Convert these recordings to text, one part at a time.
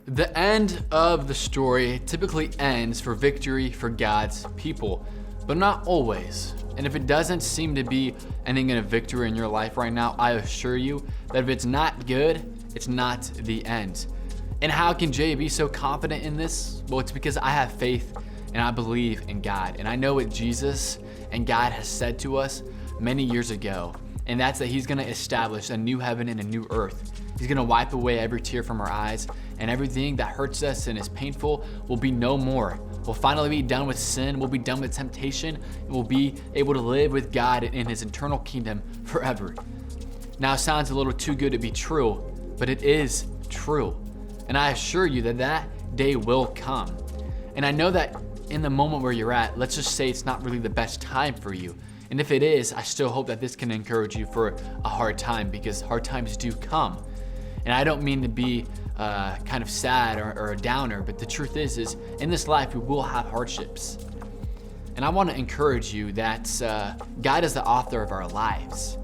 The end of the story typically ends for victory for God's people, but not always. And if it doesn't seem to be ending in a victory in your life right now, I assure you that if it's not good, it's not the end. And how can Jay be so confident in this? Well, it's because I have faith and I believe in God. And I know what Jesus and God has said to us many years ago, and that's that He's gonna establish a new heaven and a new earth. He's gonna wipe away every tear from our eyes, and everything that hurts us and is painful will be no more. We'll finally be done with sin, we'll be done with temptation, and we'll be able to live with God in His eternal kingdom forever. Now it sounds a little too good to be true, but it is true. And I assure you that that day will come. And I know that in the moment where you're at, let's just say it's not really the best time for you. And if it is, I still hope that this can encourage you for a hard time, because hard times do come. And I don't mean to be kind of sad or a downer, but the truth is in this life we will have hardships. And I want to encourage you that God is the author of our lives,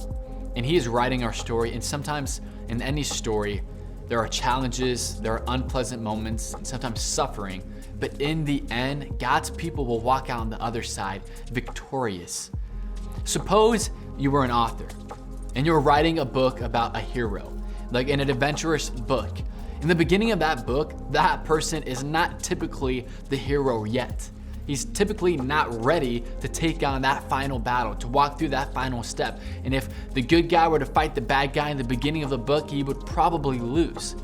and He is writing our story. And sometimes in any story, there are challenges, there are unpleasant moments, and sometimes suffering. But in the end, God's people will walk out on the other side victorious. Suppose you were an author and you were writing a book about a hero, like in an adventurous book. In the beginning of that book, that person is not typically the hero yet. He's typically not ready to take on that final battle, to walk through that final step. And if the good guy were to fight the bad guy in the beginning of the book, he would probably lose.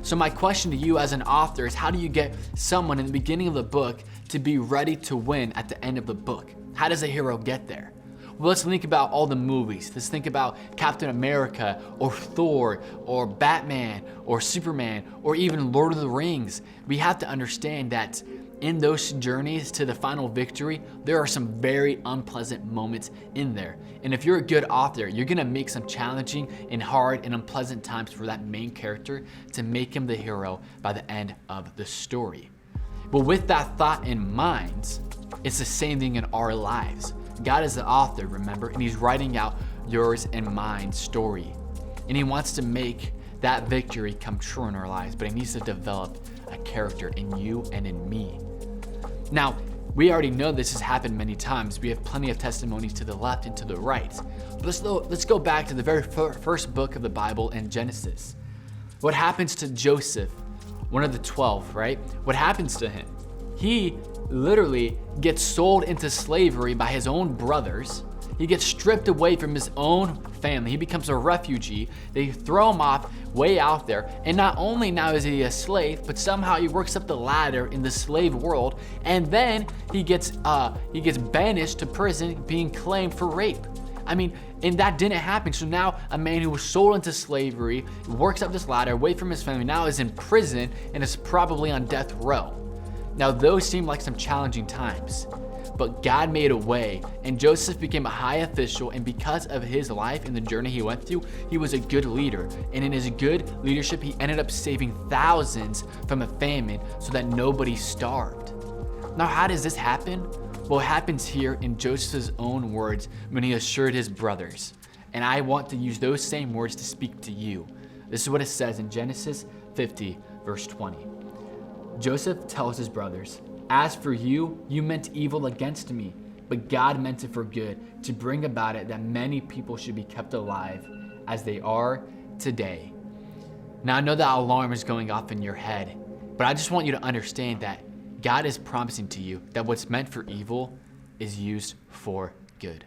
So my question to you as an author is, how do you get someone in the beginning of the book to be ready to win at the end of the book? How does a hero get there? Well, let's think about all the movies. Let's think about Captain America or Thor or Batman or Superman or even Lord of the Rings. We have to understand that in those journeys to the final victory, there are some very unpleasant moments in there. And if you're a good author, you're gonna make some challenging and hard and unpleasant times for that main character to make him the hero by the end of the story. But with that thought in mind, it's the same thing in our lives. God is the author, remember, and He's writing out yours and mine story. And He wants to make that victory come true in our lives, but He needs to develop a character in you and in me. Now, we already know this has happened many times. We have plenty of testimonies to the left and to the right. But let's go back to the very first book of the Bible in Genesis. What happens to Joseph, one of the 12, right? What happens to him? He literally gets sold into slavery by his own brothers. He gets stripped away from his own family. He becomes a refugee. They throw him off way out there. And not only now is he a slave, but somehow he works up the ladder in the slave world. And then he gets banished to prison, being claimed for rape. I mean, and that didn't happen. So now a man who was sold into slavery, works up this ladder away from his family, now is in prison and is probably on death row. Now those seem like some challenging times, but God made a way, and Joseph became a high official, and because of his life and the journey he went through, he was a good leader. And in his good leadership, he ended up saving thousands from a famine so that nobody starved. Now, how does this happen? Well, it happens here in Joseph's own words when he assured his brothers. And I want to use those same words to speak to you. This is what it says in Genesis 50, verse 20. Joseph tells his brothers, "As for you, you meant evil against me, but God meant it for good, to bring about it that many people should be kept alive as they are today." Now I know that alarm is going off in your head, but I just want you to understand that God is promising to you that what's meant for evil is used for good.